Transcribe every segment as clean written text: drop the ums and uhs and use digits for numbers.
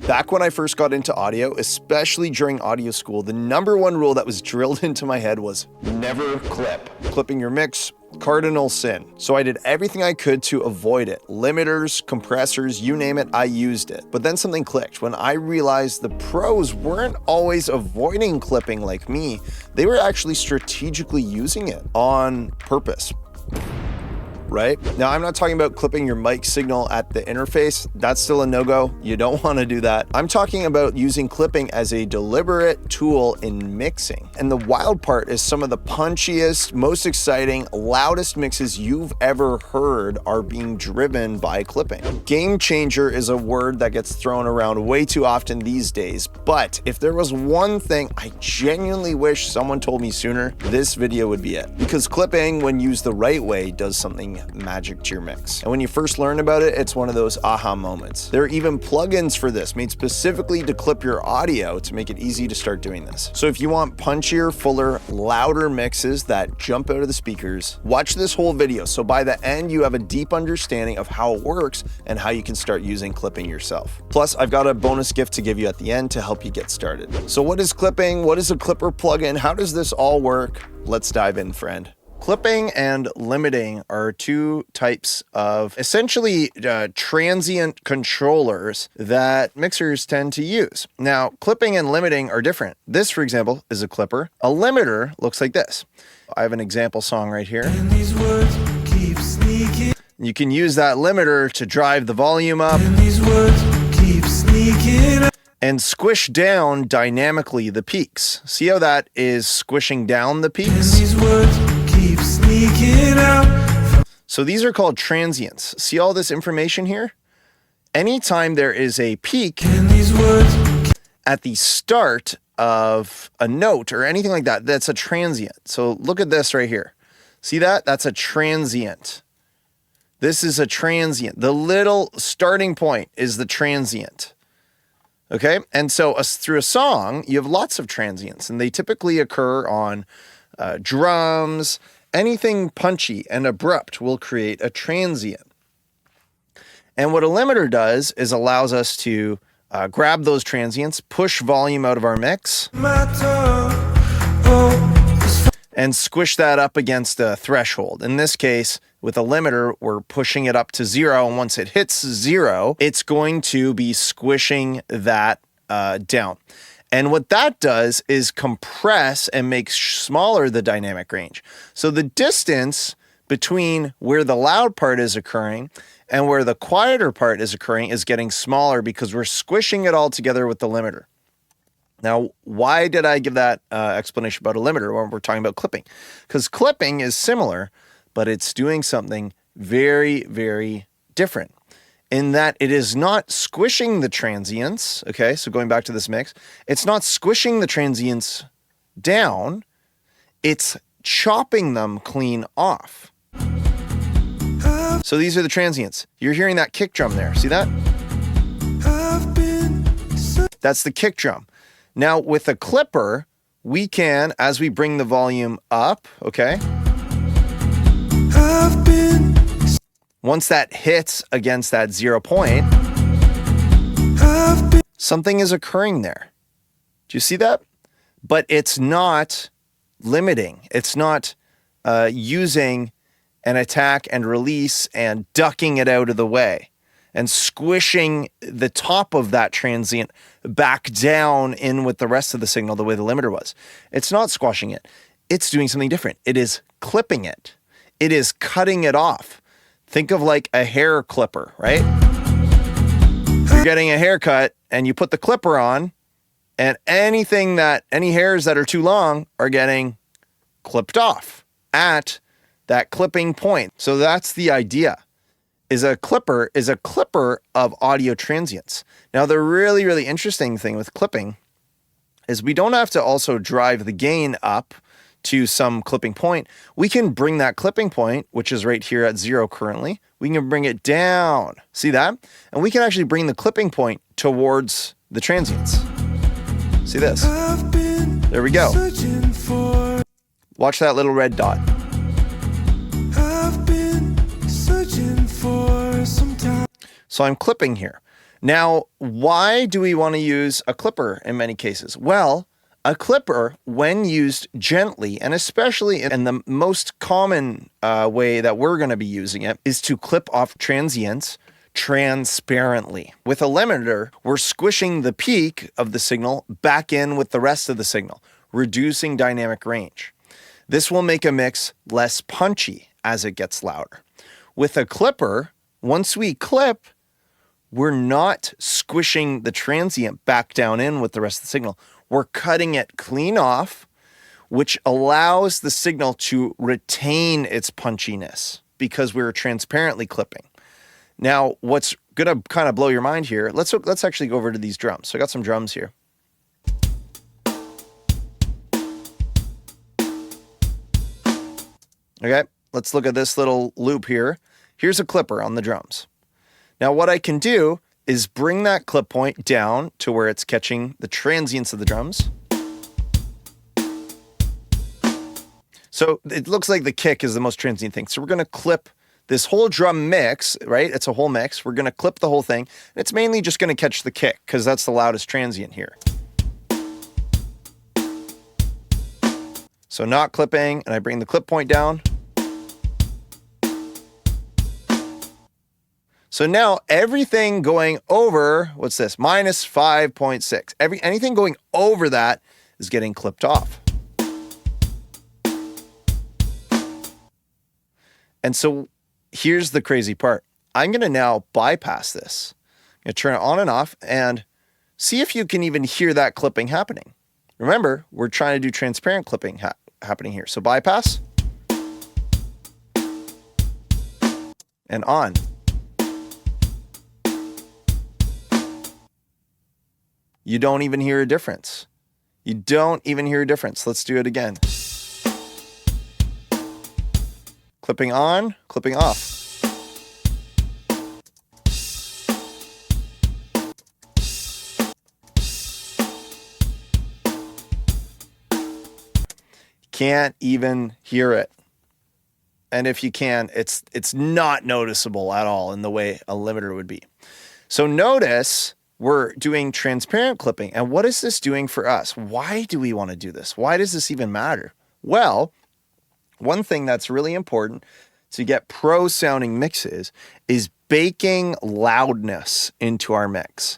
Back when I first got into audio, especially during audio school, the #1 rule that was drilled into my head was never clip. Clipping your mix, cardinal sin. So I did everything I could to avoid it. Limiters, compressors, you name it, I used it. But then something clicked when I realized the pros weren't always avoiding clipping like me. They were actually strategically using it on purpose. Right? Now, I'm not talking about clipping your mic signal at the interface. That's still a no-go. You don't want to do that. I'm talking about using clipping as a deliberate tool in mixing. And the wild part is some of the punchiest, most exciting, loudest mixes you've ever heard are being driven by clipping. Game changer is a word that gets thrown around way too often these days. But if there was one thing I genuinely wish someone told me sooner, this video would be it. Because clipping, when used the right way, does something magic to your mix. And when you first learn about it, it's one of those aha moments. There are even plugins for this made specifically to clip your audio to make it easy to start doing this. So if you want punchier, fuller, louder mixes that jump out of the speakers, watch this whole video. So by the end, you have a deep understanding of how it works and how you can start using clipping yourself. Plus, I've got a bonus gift to give you at the end to help you get started. So what is clipping? What is a clipper plugin? How does this all work? Let's dive in, friend. Clipping and limiting are two types of essentially transient controllers that mixers tend to use. Now, clipping and limiting are different. This, for example, is a clipper. A limiter looks like this. I have an example song right here. And these words keep sneaking. You can use that limiter to drive the volume up. And these words keep sneaking. And squish down dynamically the peaks. See how that is squishing down the peaks? And these words keep sneaking out. So these are called transients. See all this information here? Anytime there is a peak at the start of a note or anything like that, that's a transient. So look at this right here. See that? That's a transient. This is a transient. The little starting point is the transient. Okay? And so through a song, you have lots of transients, and they typically occur on drums. Anything punchy and abrupt will create a transient. And what a limiter does is allows us to grab those transients, push volume out of our mix, and squish that up against a threshold. In this case, with a limiter, we're pushing it up to 0, and once it hits 0, it's going to be squishing that down. And what that does is compress and make smaller the dynamic range. So the distance between where the loud part is occurring and where the quieter part is occurring is getting smaller because we're squishing it all together with the limiter. Now, why did I give that explanation about a limiter when we're talking about clipping? Because clipping is similar, but it's doing something very, very different in that it is not squishing the transients. Okay, so going back to this mix, it's not squishing the transients down, it's chopping them clean off. So these are the transients. You're hearing that kick drum there. See that? That's the kick drum. Now with a clipper, we can, as we bring the volume up, okay? Once that hits against that 0 point, something is occurring there. Do you see that? But it's not limiting. It's not using an attack and release and ducking it out of the way and squishing the top of that transient back down in with the rest of the signal the way the limiter was. It's not squashing it. It's doing something different. It is clipping it. It is cutting it off. Think of like a hair clipper, right? You're getting a haircut and you put the clipper on, and any hairs that are too long are getting clipped off at that clipping point. So that's the idea. A clipper of audio transients. Now, the really, really interesting thing with clipping is we don't have to also drive the gain up to some clipping point. We can bring that clipping point, which is right here at 0 currently, we can bring it down. See that? And we can actually bring the clipping point towards the transients. See this? There we go. Watch that little red dot. So I'm clipping here. Now, why do we want to use a clipper in many cases? Well, a clipper, when used gently, and especially in the most common way that we're going to be using it, is to clip off transients transparently. With a limiter, we're squishing the peak of the signal back in with the rest of the signal, reducing dynamic range. This will make a mix less punchy as it gets louder. With a clipper, once we clip, we're not squishing the transient back down in with the rest of the signal. We're cutting it clean off, which allows the signal to retain its punchiness because we're transparently clipping. Now, what's going to kind of blow your mind here, let's actually go over to these drums. So I got some drums here. Okay, let's look at this little loop here. Here's a clipper on the drums. Now what I can do is bring that clip point down to where it's catching the transients of the drums. So it looks like the kick is the most transient thing. So we're going to clip this whole drum mix, right? It's a whole mix. We're going to clip the whole thing. And it's mainly just going to catch the kick because that's the loudest transient here. So not clipping, and I bring the clip point down. So now everything going over, what's this? Minus 5.6. Anything going over that is getting clipped off. And so here's the crazy part. I'm going to now bypass this. I'm going to turn it on and off and see if you can even hear that clipping happening. Remember, we're trying to do transparent clipping happening here. So bypass and on. You don't even hear a difference. You don't even hear a difference. Let's do it again. Clipping on, clipping off. Can't even hear it. And if you can, it's not noticeable at all in the way a limiter would be. So notice we're doing transparent clipping. And what is this doing for us? Why do we want to do this? Why does this even matter? Well, one thing that's really important to get pro sounding mixes is baking loudness into our mix,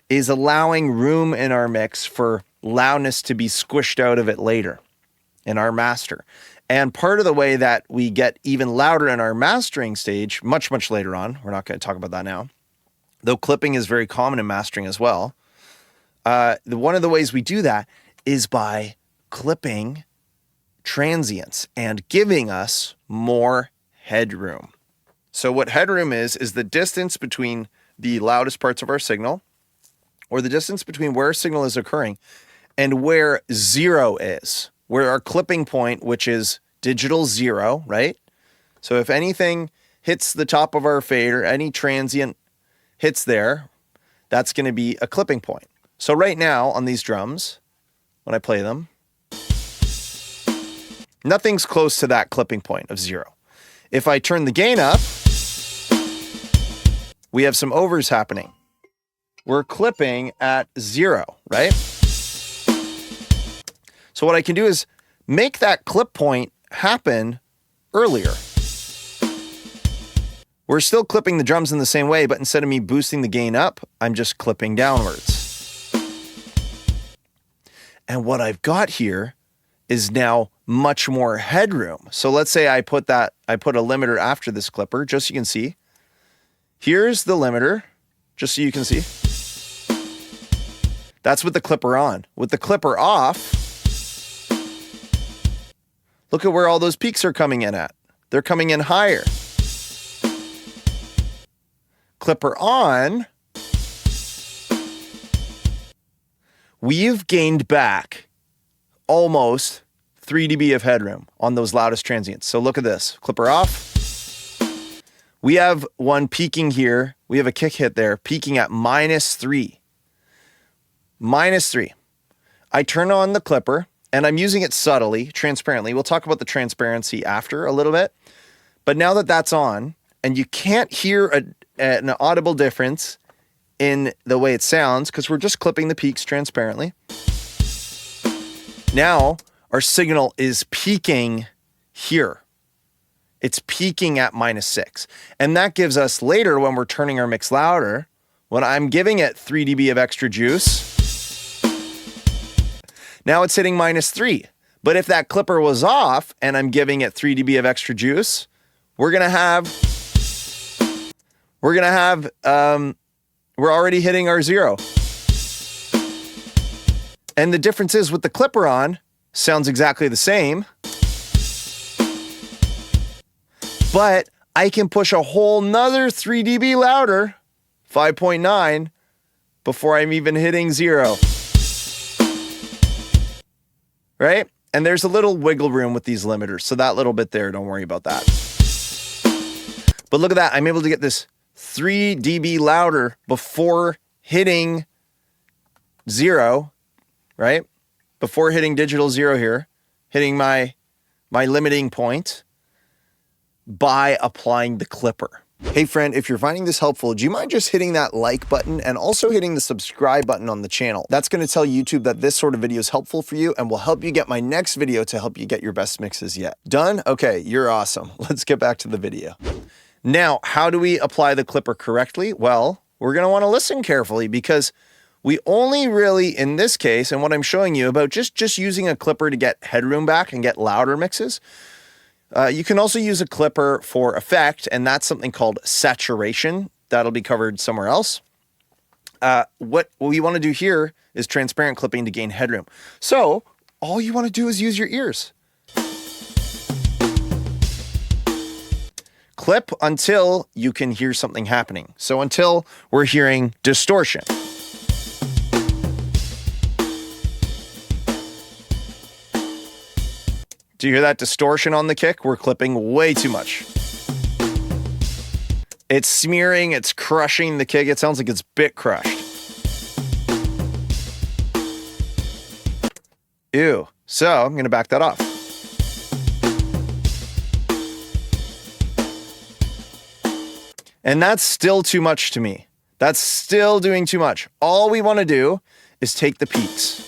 is allowing room in our mix for loudness to be squished out of it later in our master. And part of the way that we get even louder in our mastering stage, much, much later on, we're not going to talk about that now, though clipping is very common in mastering as well. One of the ways we do that is by clipping transients and giving us more headroom. So what headroom is the distance between the loudest parts of our signal, or the distance between where a signal is occurring and where zero is, where our clipping point, which is digital zero, right? So if anything hits the top of our fader, any transient hits there, that's going to be a clipping point. So right now on these drums, when I play them, nothing's close to that clipping point of zero. If I turn the gain up, we have some overs happening. We're clipping at zero, right? So what I can do is make that clip point happen earlier. We're still clipping the drums in the same way, but instead of me boosting the gain up, I'm just clipping downwards. And what I've got here is now much more headroom. So let's say I put a limiter after this clipper, just so you can see. Here's the limiter, just so you can see. That's with the clipper on. With the clipper off, look at where all those peaks are coming in at. They're coming in higher. Clipper on, we've gained back almost 3 dB of headroom on those loudest transients. So look at this. Clipper off. We have one peaking here. We have a kick hit there, peaking at -3. -3. I turn on the clipper, and I'm using it subtly, transparently. We'll talk about the transparency after a little bit. But now that that's on, and you can't hear an audible difference in the way it sounds because we're just clipping the peaks transparently. Now our signal is peaking here. It's peaking at -6. And that gives us later when we're turning our mix louder, when I'm giving it 3 dB of extra juice, now it's hitting -3. But if that clipper was off and I'm giving it 3 dB of extra juice, we're already hitting our 0. And the difference is with the clipper on, sounds exactly the same. But I can push a whole nother 3 dB louder, 5.9, before I'm even hitting 0. Right? And there's a little wiggle room with these limiters. So that little bit there, don't worry about that. But look at that. I'm able to get this 3 dB louder before hitting 0, right? Before hitting digital 0 here, hitting my limiting point by applying the clipper. Hey friend, if you're finding this helpful, do you mind just hitting that like button and also hitting the subscribe button on the channel? That's going to tell YouTube that this sort of video is helpful for you and will help you get my next video to help you get your best mixes yet. Done? Okay, you're awesome. Let's get back to the video. Now, how do we apply the clipper correctly? Well, we're going to want to listen carefully because we only really, in this case, and what I'm showing you about just using a clipper to get headroom back and get louder mixes, you can also use a clipper for effect, and that's something called saturation. That'll be covered somewhere else. What we want to do here is transparent clipping to gain headroom. So all you want to do is use your ears. Clip until you can hear something happening. So until we're hearing distortion. Do you hear that distortion on the kick? We're clipping way too much. It's smearing, it's crushing the kick. It sounds like it's bit crushed. Ew. So I'm going to back that off. And that's still too much to me. That's still doing too much. All we want to do is take the peaks.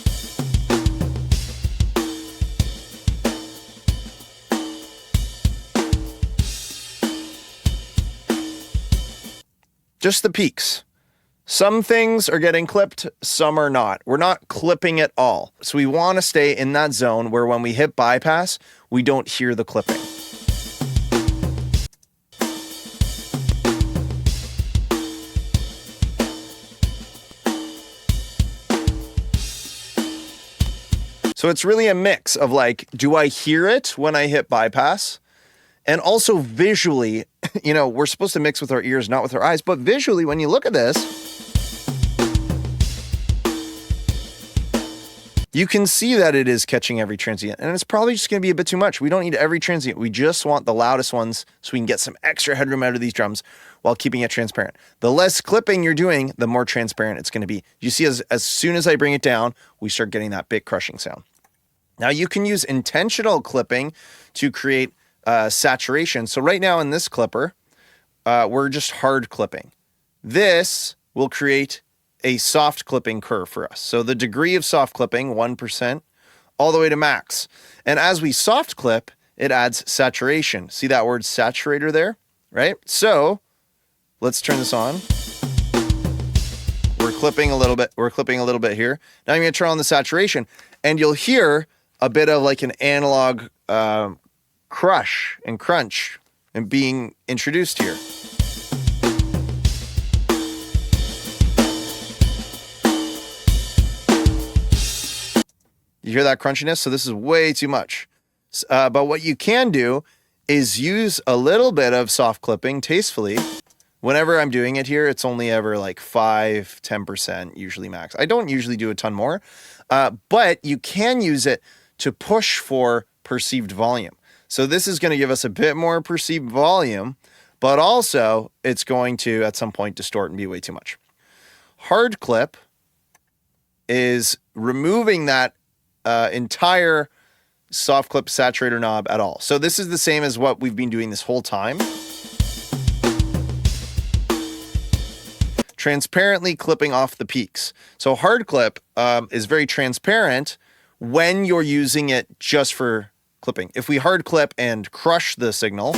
Just the peaks. Some things are getting clipped, some are not. We're not clipping at all. So we want to stay in that zone where when we hit bypass, we don't hear the clipping. So it's really a mix of like, do I hear it when I hit bypass? And also visually, you know, we're supposed to mix with our ears, not with our eyes, but visually, when you look at this, you can see that it is catching every transient, and it's probably just going to be a bit too much. We don't need every transient. We just want the loudest ones so we can get some extra headroom out of these drums while keeping it transparent. The less clipping you're doing, the more transparent it's going to be. You see, as soon as I bring it down, we start getting that bit crushing sound. Now you can use intentional clipping to create saturation. So right now in this clipper, we're just hard clipping. This will create a soft clipping curve for us. So the degree of soft clipping, 1%, all the way to max. And as we soft clip, it adds saturation. See that word saturator there, right? So let's turn this on. We're clipping a little bit. We're clipping a little bit here. Now I'm going to turn on the saturation, and you'll hear a bit of like an analog crush and crunch and being introduced here. You hear that crunchiness? So this is way too much. But what you can do is use a little bit of soft clipping tastefully. Whenever I'm doing it here, it's only ever like 5, 10%, usually max. I don't usually do a ton more, but you can use it to push for perceived volume. So this is going to give us a bit more perceived volume, but also it's going to, at some point, distort and be way too much. Hard clip is removing that entire soft clip saturator knob at all. So this is the same as what we've been doing this whole time. transparently clipping off the peaks. So hard clip is very transparent when you're using it just for clipping. If we hard clip and crush the signal,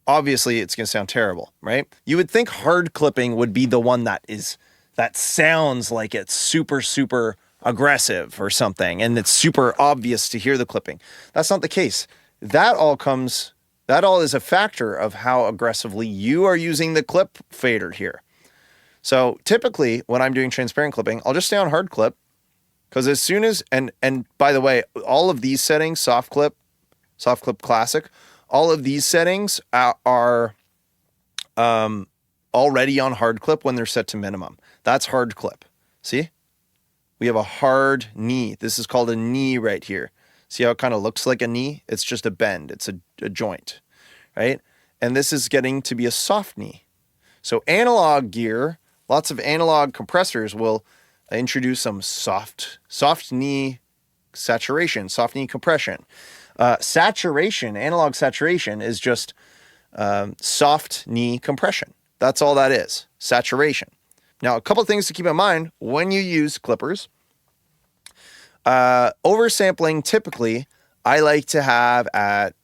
obviously it's going to sound terrible, right? You would think hard clipping would be the one that sounds like it's super, super aggressive or something, and it's super obvious to hear the clipping. That's not the case. That all is a factor of how aggressively you are using the clip fader here. So typically when I'm doing transparent clipping, I'll just stay on hard clip, because as soon as, and by the way, all of these settings, soft clip classic, all of these settings are already on hard clip when they're set to minimum. That's hard clip. See? We have a hard knee. This is called a knee right here. See how it kind of looks like a knee? It's just a bend. It's a joint, right? And this is getting to be a soft knee. So analog gear, lots of analog compressors will introduce some soft knee saturation, soft knee compression. Saturation, analog saturation is just soft knee compression. That's all that is, saturation. Now, a couple things to keep in mind when you use clippers. Oversampling, typically, I like to have at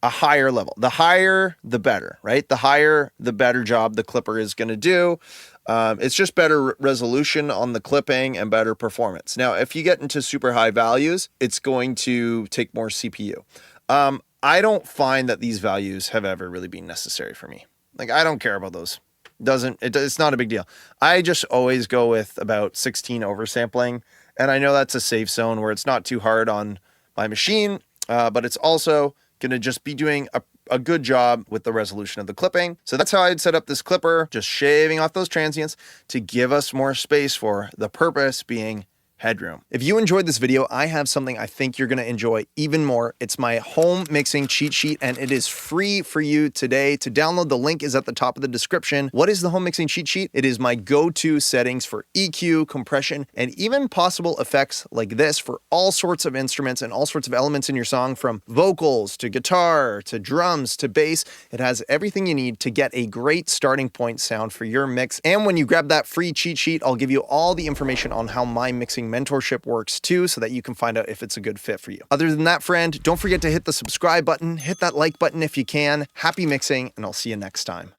a higher level. The higher, the better, right? The higher, the better job the clipper is going to do. It's just better resolution on the clipping and better performance. Now, if you get into super high values, it's going to take more CPU. I don't find that these values have ever really been necessary for me. Like, I don't care about those. It's not a big deal. I just always go with about 16 oversampling. And I know that's a safe zone where it's not too hard on my machine, but it's also going to just be doing a good job with the resolution of the clipping. So that's how I'd set up this clipper, just shaving off those transients to give us more space for the purpose being headroom. If you enjoyed this video, I have something I think you're going to enjoy even more. It's my home mixing cheat sheet, and it is free for you today. To download, the link is at the top of the description. What is the home mixing cheat sheet? It is my go-to settings for EQ, compression, and even possible effects like this for all sorts of instruments and all sorts of elements in your song, from vocals to guitar to drums to bass. It has everything you need to get a great starting point sound for your mix. And when you grab that free cheat sheet, I'll give you all the information on how my mixing mentorship works too, so that you can find out if it's a good fit for you. Other than that, friend, don't forget to hit the subscribe button, hit that like button if you can. Happy mixing, and I'll see you next time.